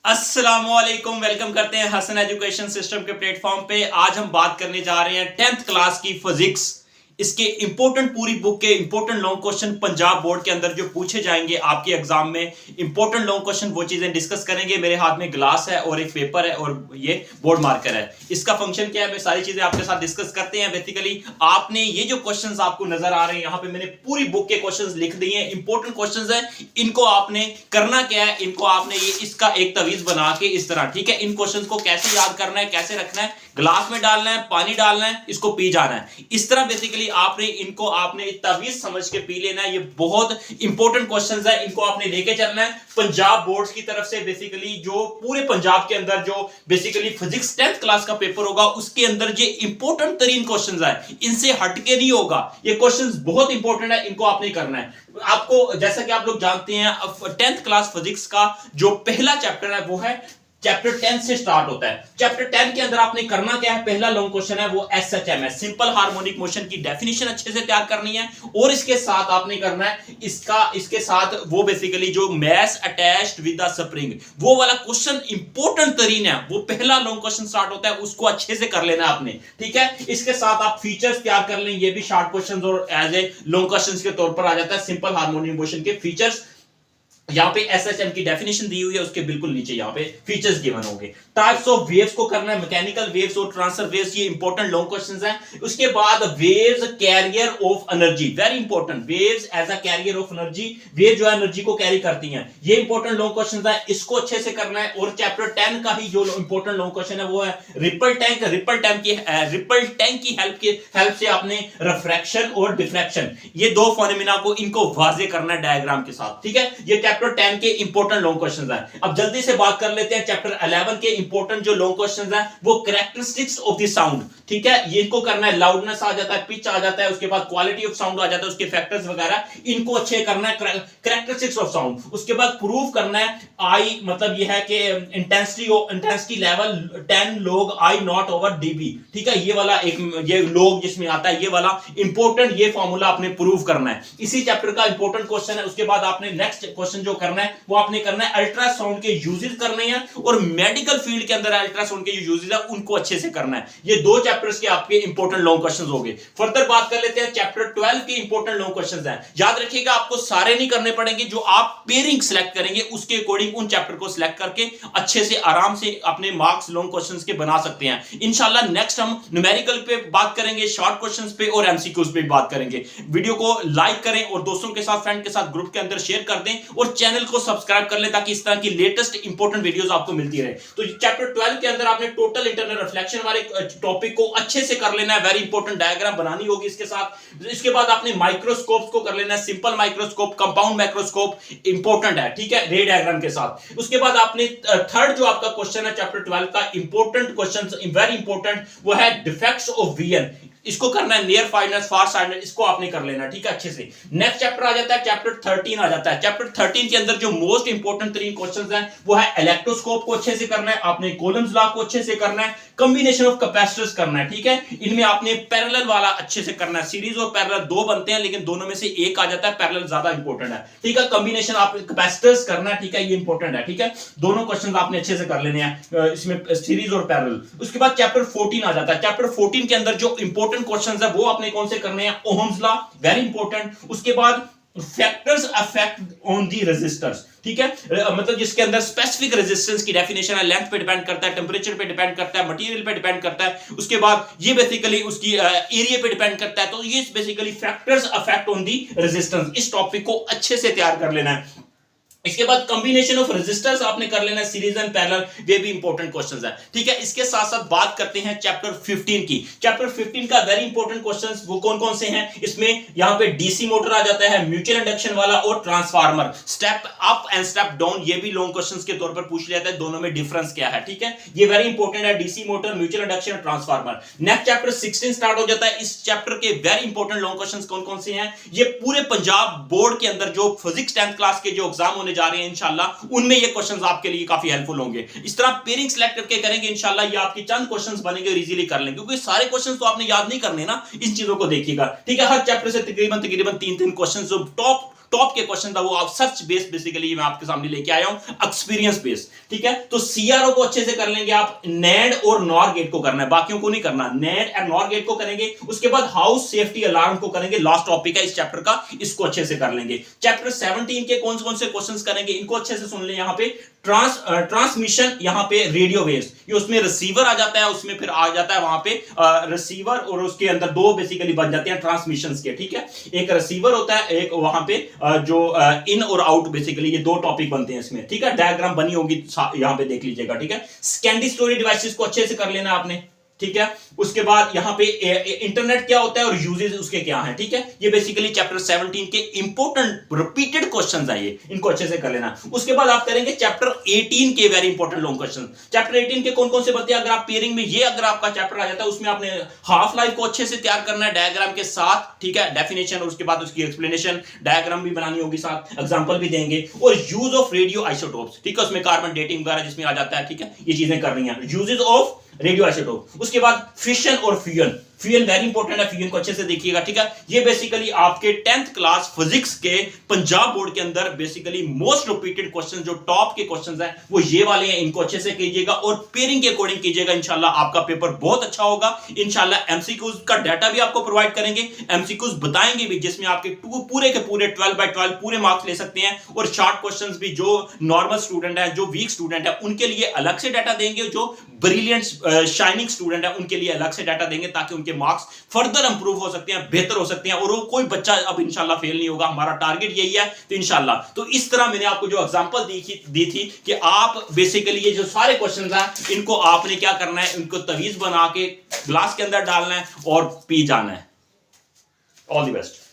अस्सलामुअलैकुम, वेलकम करते हैं हसन एजुकेशन सिस्टम के प्लेटफॉर्म पे। आज हम बात करने जा रहे हैं 10th क्लास की फिजिक्स। इसके इंपॉर्टेंट पूरी बुक के important long question Punjab board के अंदर जो पूछे जाएंगे आपके एग्जाम में, इंपॉर्टेंट लॉन्ग क्वेश्चन, वो चीजें डिस्कस करेंगे। मेरे हाथ में ग्लास है और एक पेपर है और ये बोर्ड मार्कर है। इसका फंक्शन क्या है, मैं सारी चीजें आपके साथ डिस्कस करते हैं। बेसिकली आपने ये जो क्वेश्चंस आपको नजर आ रहे हैं, यहाँ पे मैंने पूरी बुक के क्वेश्चंस लिख दिए हैं, इंपॉर्टेंट क्वेश्चंस हैं। इनको आपने करना क्या है, इनको आपने ये इसका एक तवीज बना के इस तरह, ठीक है, इन क्वेश्चंस को कैसे याद करना है, कैसे रखना है, ग्लास में डालना है, पानी डालना है, इसको पी जाना है। इस तरह बेसिकली आपने इनको तवीज समझ के पी लेना है। ये बहुत इंपॉर्टेंट क्वेश्चंस है, इनको आपने लेके चलना है। पंजाब बोर्ड की तरफ से बेसिकली जो पूरे पंजाब के अंदर जो बेसिकली फिजिक्स 10th क्लास का पेपर होगा, उसके अंदर जो इंपॉर्टेंट तरीन क्वेश्चंस है, इनसे हटके नहीं होगा। ये क्वेश्चंस बहुत इंपॉर्टेंट है, इनको आपने करना है। आपको जैसा कि आप लोग जानते हैं, 10th क्लास फिजिक्स का जो पहला चैप्टर है वो है चैप्टर 10 से स्टार्ट होता है। चैप्टर 10 के अंदर आपने करना क्या है, पहला लॉन्ग क्वेश्चन है वो एसएचएम है, सिंपल हार्मोनिक मोशन की डेफिनेशन अच्छे से तैयार करनी है। और इसके साथ आपने करना है इसके साथ वो बेसिकली जो mass attached with the spring, वो वाला क्वेश्चन इंपॉर्टेंट तरीन है, वो पहला लॉन्ग क्वेश्चन स्टार्ट होता है, उसको अच्छे से कर लेना है आपने, ठीक है। इसके साथ आप फीचर्स तैयार कर लें, ये भी शॉर्ट क्वेश्चन और एज ए लॉन्ग क्वेश्चन के तौर पर आ जाता है। सिंपल हार्मोनिक मोशन के फीचर्स, यहां पे एसएचएम की डेफिनेशन दी हुई है, उसके बिल्कुल नीचे यहां पे फीचर्स गिवन होंगे। टाइप्स ऑफ वेव्स को करना है, मैकेनिकल वेव्स और ट्रांसफर वेव्स, ये इंपॉर्टेंट लॉन्ग क्वेश्चंस हैं। उसके बाद waves carrier of energy, very important, waves as a carrier of energy, wave जो एनर्जी को कैरी करती हैं, ये इंपॉर्टेंट लॉन्ग क्वेश्चंस हैं, इसको अच्छे से करना है। और चैप्टर 10 का ही जो इंपॉर्टेंट लॉन्ग क्वेश्चन है वो है रिपल टैंक। रिपल टैंक की हेल्प से आपने रिफ्रैक्शन और डिफ्रैक्शन, ये दो फेनोमेना को इनको वाजे करना है डायग्राम के साथ, ठीक है। ये चैप्टर 10 के इंपॉर्टेंट लॉन्ग क्वेश्चंस हैं। अब जल्दी से बात कर लेते हैं चैप्टर 11 के इंपॉर्टेंट जो लॉन्ग क्वेश्चंस हैं, वो कैरेक्टरिस्टिक्स ऑफ द साउंड, ठीक है। ये इनको करना है, लाउडनेस आ जाता है, पिच आ जाता है, उसके बाद क्वालिटी ऑफ साउंड आ जाता है, उसके फैक्टर्स वगैरह, इनको अच्छे करना है। कैरेक्टरिस्टिक्स ऑफ साउंड, उसके बाद प्रूव करना है आई, मतलब ये है कि intensity level 10 log I not over dB, ठीक है। ये वाला एक ये log जिसमें आता है, ये वाला इंपॉर्टेंट, ये फार्मूला आपने प्रूव करना है। इसी चैप्टर का इंपॉर्टेंट क्वेश्चन है। उसके बाद आपने नेक्स्ट क्वेश्चन जो करना है वो आपने करना है अल्ट्रासाउंड के यूजेस करने हैं, और मेडिकल फील्ड के अंदर अल्ट्रासाउंड के जो यूजेस है उनको अच्छे से करना है। ये दो चैप्टर्स के आपके इंपॉर्टेंट लॉन्ग क्वेश्चंस हो गए। फर्दर बात कर लेते हैं चैप्टर 12 के इंपॉर्टेंट लॉन्ग क्वेश्चंस हैं। याद रखिएगा, आपको सारे नहीं करने पड़ेंगे, जो आप पेयरिंग सेलेक्ट करेंगे उसके अकॉर्डिंग उन चैप्टर को सिलेक्ट करके अच्छे से आराम से अपने मार्क्स लॉन्ग क्वेश्चंस के बना सकते हैं। इंशाल्लाह नेक्स्ट हम न्यूमेरिकल पे बात करेंगे, शॉर्ट क्वेश्चंस पे और एमसीक्यूज पे बात करेंगे। वीडियो को लाइक करें और दोस्तों के साथ, फ्रेंड के साथ ग्रुप के अंदर शेयर कर दें, और चैनल को सब्सक्राइब कर लें ताकि इस तरह की लेटेस्ट इंपॉर्टेंट वीडियोस आपको मिलती रहे। तो चैप्टर 12 के अंदर आपने टोटल इंटरनल रिफ्लेक्शन वाले टॉपिक को अच्छे से कर लेना है, वेरी इंपॉर्टेंट डायग्राम बनानी होगी इसके साथ। इसके बाद आपने माइक्रोस्कोप को कर लेना है, simple microscope, compound microscope important है, ठीक है, रे डायग्राम के साथ। उसके बाद आपने थर्ड जो आपका क्वेश्चन है चैप्टर 12 का इंपॉर्टेंट क्वेश्चन, वेरी इंपॉर्टेंट, वो है डिफेक्ट्स ऑफ विजन। इसको करना है, नियर साइडनेस, फार साइडनेस, इसको आपने कर लेना, ठीक है, अच्छे से। नेक्स्ट चैप्टर आ जाता है, चैप्टर 13 आ जाता है। चैप्टर 13 के अंदर जो मोस्ट इंपॉर्टेंट 3 क्वेश्चंस हैं वो है इलेक्ट्रोस्कोप को अच्छे से करना है, आपने कूलम्स लॉ को अच्छे से करना है, कॉम्बिनेशन ऑफ कैपेसिटर्स करना है, ठीक है। इनमें आपने पैरेलल वाला अच्छे से करना है। सीरीज और पैरेलल दो बनते हैं, लेकिन दोनों में से एक आ जाता है, पैरेलल ज्यादा इंपॉर्टेंट है, ठीक है। कॉम्बिनेशन आप कैपेसिटर्स करना है, ठीक है, ये इंपॉर्टेंट है, ठीक है। दोनों क्वेश्चंस आपने अच्छे से कर लेने हैं इसमें, सीरीज और पैरेलल। उसके बाद चैप्टर 14 आ जाता है। चैप्टर 14 के अंदर जो इंपॉर्टेंट क्वेश्चंस है वो आपने कौन से करने हैं, ओहम्स लॉ, वेरी इंपॉर्टेंट। उसके बाद factors affect on the resistors, ठीक है, मतलब जिसके अंदर स्पेसिफिक रेजिस्टेंस की डेफिनेशन है, लेंथ पे डिपेंड करता है, टेंपरेचर पे डिपेंड करता है, मटेरियल पे डिपेंड करता है। उसके बाद ये बेसिकली उसकी एरिया पे डिपेंड करता है। तो ये basically factors affect on the resistance, इस टॉपिक को अच्छे से तैयार कर लेना है। इसके बाद कॉम्बिनेशन ऑफ रेजिस्टर्स आपने कर लेना है, सीरीज एंड पैरेलल, वे भी इंपॉर्टेंट क्वेश्चंस है, ठीक है। इसके साथ साथ बात करते हैं चैप्टर 15 की। चैप्टर 15 का वेरी इंपॉर्टेंट क्वेश्चंस वो कौन कौन से हैं, इसमें यहां पे डीसी मोटर आ जाता है, म्यूचुअल इंडक्शन वाला, और transformer, step up and step down, ये भी लॉन्ग क्वेश्चंस के तौर पर पूछ लिया जाता है, दोनों में डिफरेंस क्या है, ठीक है। ये वेरी इंपॉर्टेंट है, DC motor, mutual induction, transformer. Next chapter 16 start हो जाता है। इस चैप्टर के वेरी इंपॉर्टेंट लॉन्ग क्वेश्चंस कौन कौन से हैं, ये पूरे पंजाब बोर्ड के अंदर जो फिजिक्स 10th क्लास के जो एग्जाम होने जा रहे हैं इंशाल्लाह, उनमें ये क्वेश्चंस आपके लिए काफी हेल्पफुल होंगे। इस तरह पेयरिंग सिलेक्ट करके करेंगे इंशाल्लाह, ये आपके चंद क्वेश्चंस बनेंगे और इजीली कर लेंगे, क्योंकि सारे क्वेश्चंस तो आपने याद नहीं करने ना, इन चीजों को देखिएगा, ठीक है। हर चैप्टर से तकरीबन 3-3 क्वेश्चंस जो टॉप टॉप के क्वेश्चन था वो आप सर्च बेस्ड बेसिकली मैं आपके सामने लेके आया हूं, एक्सपीरियंस बेस्ड, ठीक है। तो सीआरओ को अच्छे से कर लेंगे आप, नेड और नॉर गेट को करना है, बाकियों को नहीं करना, नेड और नॉर गेट को करेंगे, उसके बाद हाउस सेफ्टी अलार्म को करेंगे, लास्ट टॉपिक है इस चैप्टर का, इसको अच्छे से कर लेंगे। चैप्टर 17 के कौन कौन से क्वेश्चंस करेंगे इनको अच्छे से सुन ले। यहां पे ट्रांसमिशन, यहां पे रेडियो वेव्स, ये उसमें रिसीवर आ जाता है, उसमें फिर आ जाता है वहां पे रिसीवर, और उसके अंदर दो बेसिकली बन जाते हैं ट्रांसमिशंस के, ठीक है। एक रिसीवर होता है, एक वहां पे जो इन और आउट, बेसिकली ये दो टॉपिक बनते हैं इसमें, ठीक है। डायग्राम बनी होगी यहां पे देख लीजिएगा, ठीक है। सेकेंडरी स्टोरेज डिवाइसेस को अच्छे से कर लेना आपने, ठीक है। उसके बाद यहां पे इंटरनेट क्या होता है और यूजेस उसके क्या हैं, ठीक है। ये बेसिकली चैप्टर 17 के इंपॉर्टेंट रिपीटेड क्वेश्चंस है, ये इनको अच्छे से कर लेना। उसके बाद आप करेंगे चैप्टर 18 के very important long question. Chapter 18 के कौन कौन से बनते हैं, अगर आप पेयरिंग में ये अगर आपका चैप्टर आ जाता है, उसमें आपने हाफ लाइफ को अच्छे से तैयार करना है डायग्राम के साथ, ठीक है, डेफिनेशन, और उसके बाद उसकी एक्सप्लेनेशन, डायग्राम भी बनानी होगी, साथ एग्जांपल भी देंगे, और यूज ऑफ रेडियो आइसोटोप्स, ठीक है, उसमें कार्बन डेटिंग वगैरह जिसमें आ जाता है, ठीक है, ये चीजें करनी है, यूजेस ऑफ रेडियो आइसोटोप। उसके बाद फिशन और फ्यूजन, फ्यूजन वेरी इंपॉर्टेंट है, फ्यूजन को अच्छे से देखिएगा, ठीक है। ये बेसिकली आपके 10th क्लास फिजिक्स के पंजाब बोर्ड के अंदर बेसिकली मोस्ट रिपीटेड क्वेश्चन, जो टॉप के क्वेश्चंस हैं वो ये वाले हैं, इनको अच्छे से कीजिएगा और पेयरिंग के अकॉर्डिंग कीजिएगा, इंशाल्लाह आपका पेपर बहुत अच्छा होगा। इंशाल्लाह एमसीक्यूज का डाटा भी आपको प्रोवाइड करेंगे, एमसीक्यूज बताएंगे भी, जिसमें आपके पूरे के पूरे 12/12 पूरे मार्क्स ले सकते हैं, और शॉर्ट क्वेश्चंस भी जो नॉर्मल स्टूडेंट है, जो वीक स्टूडेंट है, उनके लिए अलग से डाटा देंगे, जो ब्रिलियंट शाइनिंग स्टूडेंट है उनके लिए अलग से डाटा देंगे, ताकि उनके मार्क्स फर्दर इंप्रूव हो सकते हैं, बेहतर हो सकते हैं, और वो कोई बच्चा अब इंशाल्लाह फेल नहीं होगा, हमारा टारगेट यही है। तो इंशाल्लाह, तो इस तरह मैंने आपको जो एग्जांपल दी थी कि आप बेसिकली ये जो सारे क्वेश्चंस हैं इनको आपने क्या करना है, इनको तवीज बना के ग्लास के अंदर डालना है और पी जाना है। All the best.